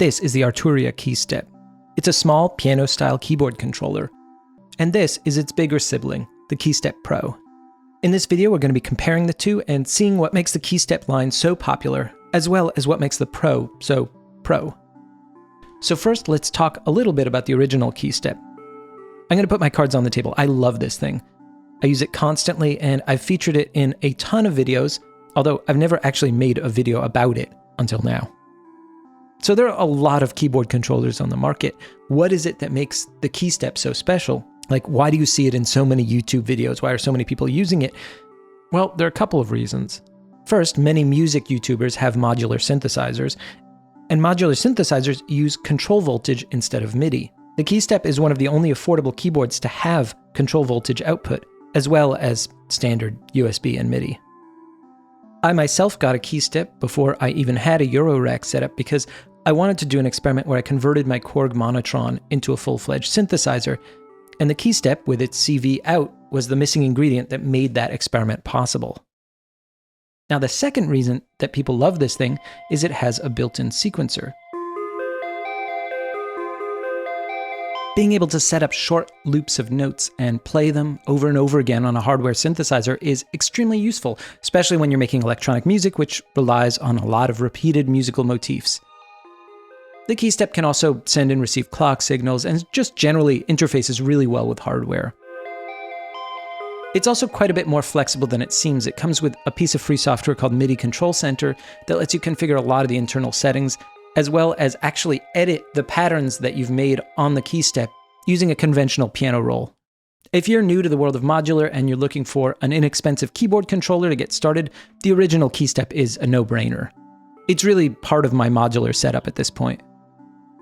This is the Arturia Keystep. It's a small piano-style keyboard controller. And this is its bigger sibling, the Keystep Pro. In this video, we're going to be comparing the two and seeing what makes the Keystep line so popular, as well as what makes the Pro so pro. So first, let's talk a little bit about the original Keystep. I'm going to put my cards on the table. I love this thing. I use it constantly, and I've featured it in a ton of videos, although I've never actually made a video about it until now. So there are a lot of keyboard controllers on the market. What is it that makes the Keystep so special? Like, why do you see it in so many YouTube videos? Why are so many people using it? Well, there are a couple of reasons. First, many music YouTubers have modular synthesizers, and modular synthesizers use control voltage instead of MIDI. The Keystep is one of the only affordable keyboards to have control voltage output, as well as standard USB and MIDI. I myself got a Keystep before I even had a Eurorack set up because I wanted to do an experiment where I converted my Korg Monotron into a full-fledged synthesizer, and the Keystep with its CV out was the missing ingredient that made that experiment possible. Now, the second reason that people love this thing is it has a built-in sequencer. Being able to set up short loops of notes and play them over and over again on a hardware synthesizer is extremely useful, especially when you're making electronic music, which relies on a lot of repeated musical motifs. The Keystep can also send and receive clock signals and just generally interfaces really well with hardware. It's also quite a bit more flexible than it seems. It comes with a piece of free software called MIDI Control Center that lets you configure a lot of the internal settings, as well as actually edit the patterns that you've made on the Keystep using a conventional piano roll. If you're new to the world of modular and you're looking for an inexpensive keyboard controller to get started, the original Keystep is a no-brainer. It's really part of my modular setup at this point.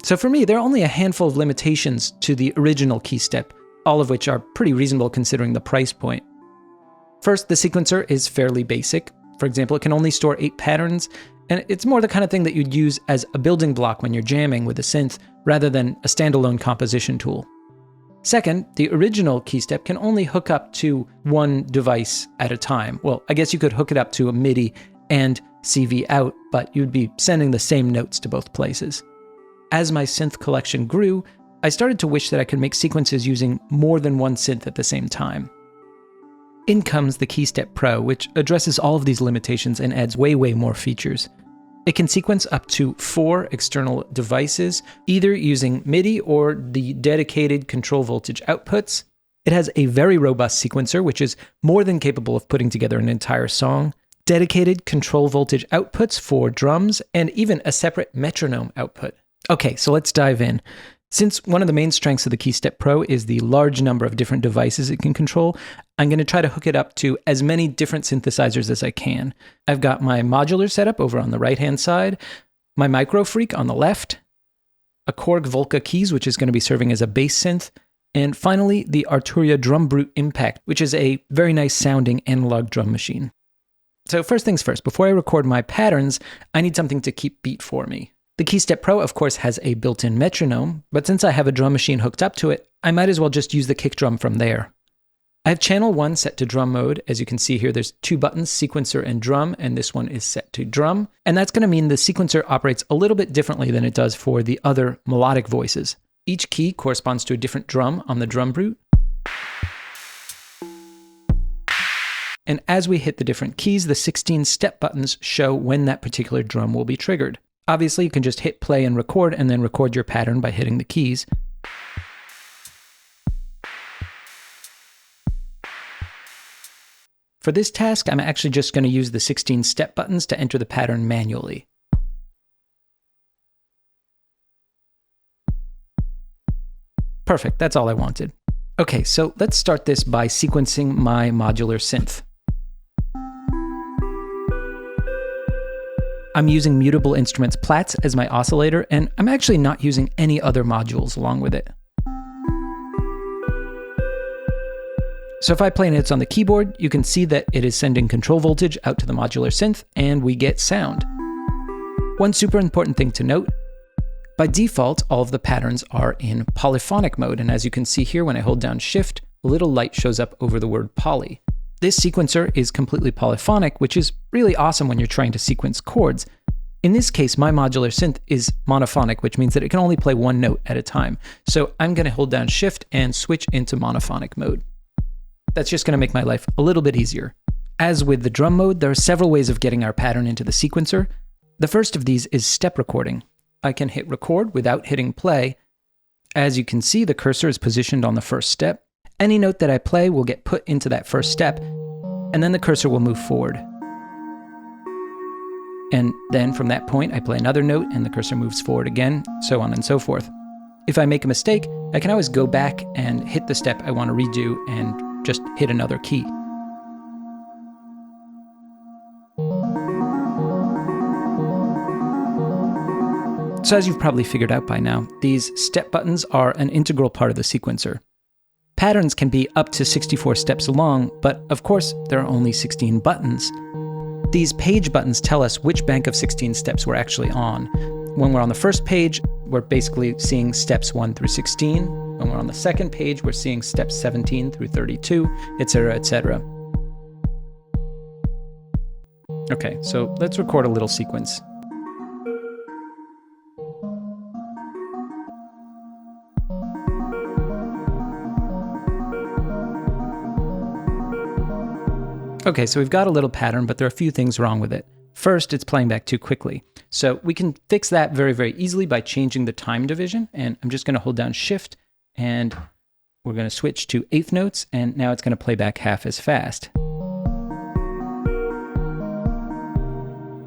So for me, there are only a handful of limitations to the original Keystep, all of which are pretty reasonable considering the price point. First, the sequencer is fairly basic. For example, it can only store 8 patterns, and it's more the kind of thing that you'd use as a building block when you're jamming with a synth, rather than a standalone composition tool. Second, the original Keystep can only hook up to one device at a time. Well, I guess you could hook it up to a MIDI and CV out, but you'd be sending the same notes to both places. As my synth collection grew, I started to wish that I could make sequences using more than one synth at the same time. In comes the Keystep Pro, which addresses all of these limitations and adds way more features. It can sequence up to 4 external devices, either using MIDI or the dedicated control voltage outputs. It has a very robust sequencer, which is more than capable of putting together an entire song, dedicated control voltage outputs for drums, and even a separate metronome output. Okay, so let's dive in. Since one of the main strengths of the Keystep Pro is the large number of different devices it can control, I'm going to try to hook it up to as many different synthesizers as I can. I've got my modular setup over on the right-hand side, my Microfreak on the left, a Korg Volca Keys, which is going to be serving as a bass synth, and finally the Arturia Drum Brute Impact, which is a very nice sounding analog drum machine. So first things first, before I record my patterns, I need something to keep beat for me. The Keystep Pro, of course, has a built-in metronome, but since I have a drum machine hooked up to it, I might as well just use the kick drum from there. I have channel 1 set to drum mode. As you can see here, there's 2 buttons, sequencer and drum, and this one is set to drum. And that's going to mean the sequencer operates a little bit differently than it does for the other melodic voices. Each key corresponds to a different drum on the drum brute. And as we hit the different keys, the 16 step buttons show when that particular drum will be triggered. Obviously, you can just hit play and then record your pattern by hitting the keys. For this task, I'm actually just going to use the 16 step buttons to enter the pattern manually. Perfect, that's all I wanted. Okay, so let's start this by sequencing my modular synth. I'm using Mutable Instruments Platts as my oscillator, and I'm actually not using any other modules along with it. So if I play notes on the keyboard, you can see that it is sending control voltage out to the modular synth, and we get sound. One super important thing to note, by default, all of the patterns are in polyphonic mode, and as you can see here, when I hold down Shift, a little light shows up over the word poly. This sequencer is completely polyphonic, which is really awesome when you're trying to sequence chords. In this case, my modular synth is monophonic, which means that it can only play one note at a time. So I'm going to hold down Shift and switch into monophonic mode. That's just going to make my life a little bit easier. As with the drum mode, there are several ways of getting our pattern into the sequencer. The first of these is step recording. I can hit record without hitting play. As you can see, the cursor is positioned on the first step. Any note that I play will get put into that first step, and then the cursor will move forward. And then from that point, I play another note and the cursor moves forward again, so on and so forth. If I make a mistake, I can always go back and hit the step I want to redo and just hit another key. So as you've probably figured out by now, these step buttons are an integral part of the sequencer. Patterns can be up to 64 steps long, but of course, there are only 16 buttons. These page buttons tell us which bank of 16 steps we're actually on. When we're on the first page, we're basically seeing steps 1 through 16. When we're on the second page, we're seeing steps 17 through 32, etc., etc. Okay, so let's record a little sequence. Okay, so we've got a little pattern, but there are a few things wrong with it. First, it's playing back too quickly. So we can fix that very, very easily by changing the time division. And I'm just going to hold down Shift, and we're going to switch to eighth notes, and now it's going to play back half as fast.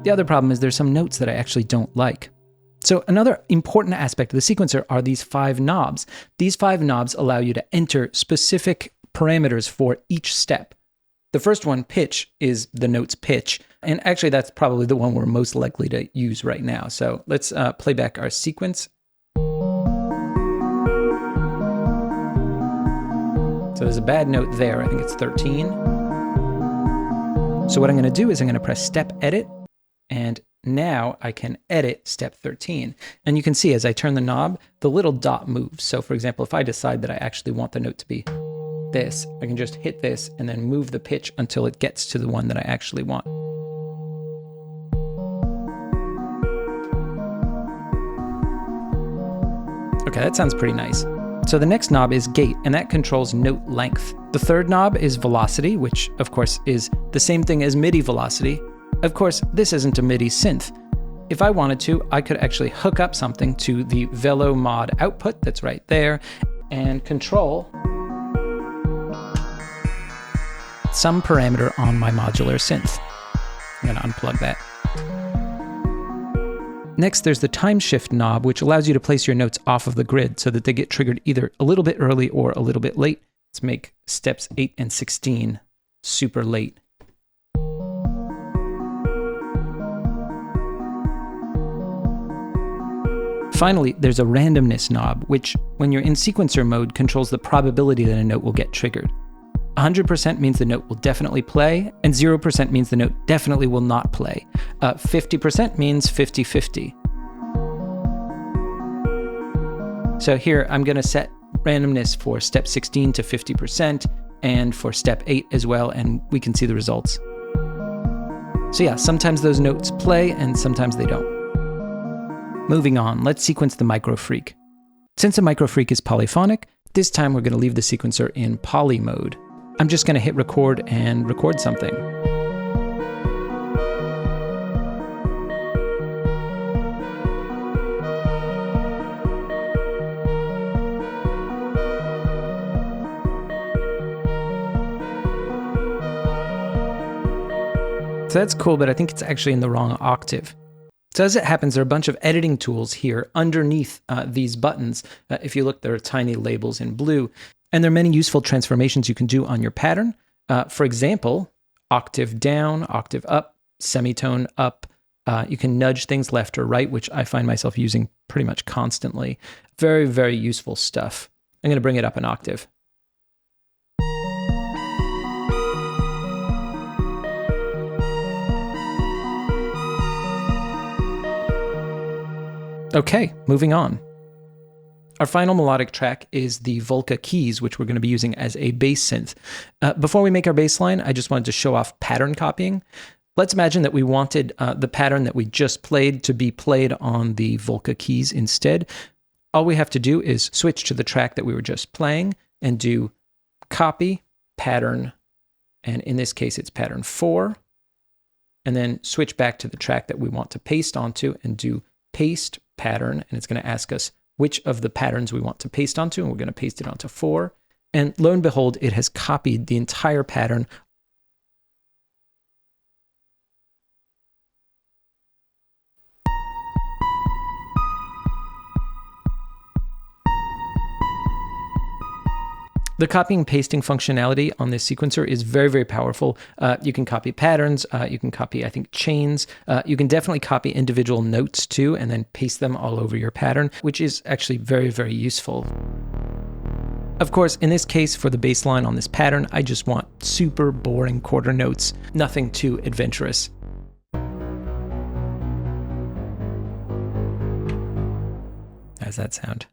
The other problem is there's some notes that I actually don't like. So another important aspect of the sequencer are these 5 knobs. These 5 knobs allow you to enter specific parameters for each step. The first one, pitch, is the note's pitch. And actually, that's probably the one we're most likely to use right now. So let's play back our sequence. So there's a bad note there. I think it's 13. So what I'm going to do is I'm going to press Step Edit. And now I can edit step 13. And you can see as I turn the knob, the little dot moves. So for example, if I decide that I actually want the note to be this, I can just hit this and then move the pitch until it gets to the one that I actually want. Okay, that sounds pretty nice. So the next knob is gate, and that controls note length. The third knob is velocity, which of course is the same thing as MIDI velocity. Of course, this isn't a MIDI synth. If I wanted to, I could actually hook up something to the Velo mod output that's right there and control some parameter on my modular synth. I'm going to unplug that. Next, there's the time shift knob, which allows you to place your notes off of the grid so that they get triggered either a little bit early or a little bit late. Let's make steps 8 and 16 super late. Finally, there's a randomness knob, which, when you're in sequencer mode, controls the probability that a note will get triggered. 100% means the note will definitely play, and 0% means the note definitely will not play. 50% means 50-50. So here, I'm going to set randomness for step 16 to 50%, and for step 8 as well, and we can see the results. So yeah, sometimes those notes play, and sometimes they don't. Moving on, let's sequence the Microfreak. Since a Microfreak is polyphonic, this time we're going to leave the sequencer in poly mode. I'm just going to hit record and record something. So that's cool, but I think it's actually in the wrong octave. So as it happens, there are a bunch of editing tools here underneath these buttons. If you look, there are tiny labels in blue. And there are many useful transformations you can do on your pattern. For example, octave down, octave up, semitone up. You can nudge things left or right, which I find myself using pretty much constantly. Very, very useful stuff. I'm going to bring it up an octave. Okay, moving on. Our final melodic track is the Volca Keys, which we're going to be using as a bass synth. Before we make our bass line, I just wanted to show off pattern copying. Let's imagine that we wanted the pattern that we just played to be played on the Volca Keys instead. All we have to do is switch to the track that we were just playing and do copy, pattern, and in this case it's pattern 4, and then switch back to the track that we want to paste onto and do paste pattern, and it's going to ask us which of the patterns we want to paste onto, and we're going to paste it onto 4. And lo and behold, it has copied the entire pattern. The copying and pasting functionality on this sequencer is very, very powerful. You can copy patterns, you can copy, I think, chains. You can definitely copy individual notes too, and then paste them all over your pattern, which is actually very, very useful. Of course, in this case, for the bass line on this pattern, I just want super boring quarter notes, nothing too adventurous. How's that sound?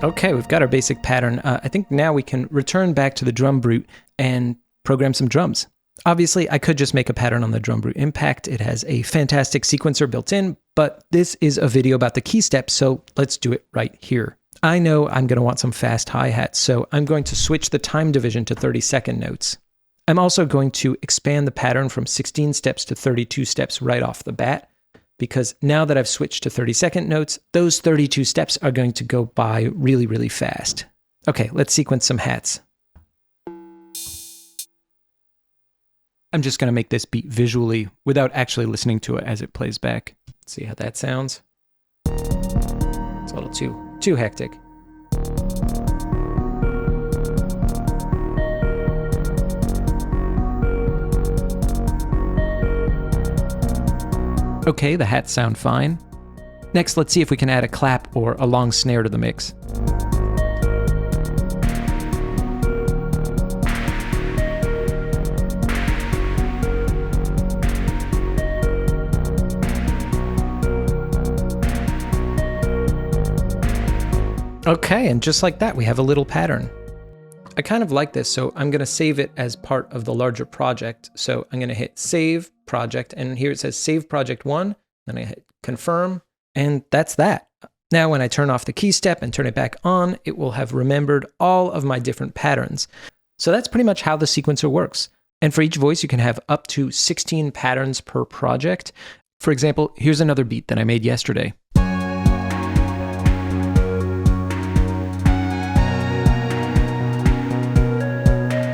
Okay, we've got our basic pattern. I think now we can return back to the drum brute and program some drums. Obviously, I could just make a pattern on the drum brute impact. It has a fantastic sequencer built in, but this is a video about the keystep, so let's do it right here. I know I'm going to want some fast hi-hats, so I'm going to switch the time division to 30-second notes. I'm also going to expand the pattern from 16 steps to 32 steps right off the bat, because now that I've switched to 30-second notes, those 32 steps are going to go by really, really fast. Okay, let's sequence some hats. I'm just going to make this beat visually without actually listening to it as it plays back. Let's see how that sounds. It's a little too hectic. Okay, the hats sound fine. Next, let's see if we can add a clap or a long snare to the mix. Okay, and just like that, we have a little pattern. I kind of like this, so I'm going to save it as part of the larger project. So I'm going to hit Save Project, and here it says Save Project 1, then I hit Confirm, and that's that. Now when I turn off the keystep and turn it back on, it will have remembered all of my different patterns. So that's pretty much how the sequencer works. And for each voice, you can have up to 16 patterns per project. For example, here's another beat that I made yesterday.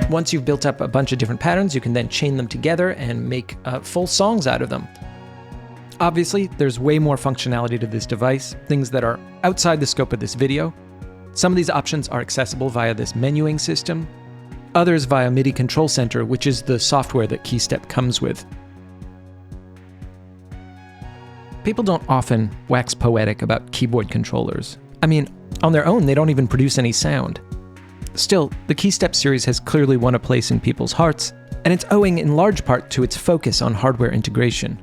Once you've built up a bunch of different patterns, you can then chain them together and make full songs out of them. Obviously, there's way more functionality to this device, things that are outside the scope of this video. Some of these options are accessible via this menuing system, others via MIDI Control Center, which is the software that Keystep comes with. People don't often wax poetic about keyboard controllers. I mean, on their own, they don't even produce any sound. Still, the Keystep series has clearly won a place in people's hearts, and it's owing in large part to its focus on hardware integration.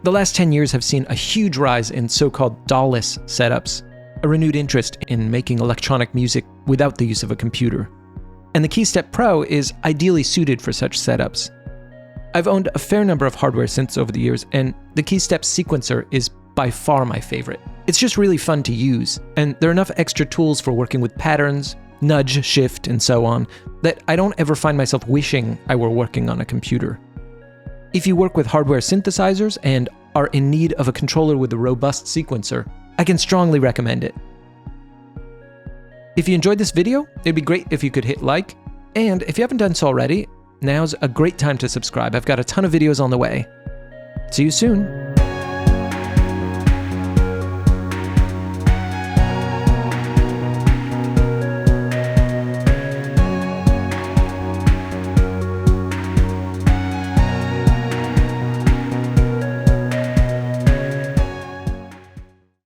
The last 10 years have seen a huge rise in so-called DAW-less setups, a renewed interest in making electronic music without the use of a computer. And the Keystep Pro is ideally suited for such setups. I've owned a fair number of hardware synths over the years, and the Keystep sequencer is by far my favorite. It's just really fun to use, and there are enough extra tools for working with patterns, nudge, shift, and so on, that I don't ever find myself wishing I were working on a computer. If you work with hardware synthesizers and are in need of a controller with a robust sequencer, I can strongly recommend it. If you enjoyed this video, it'd be great if you could hit like, and if you haven't done so already, now's a great time to subscribe. I've got a ton of videos on the way. See you soon.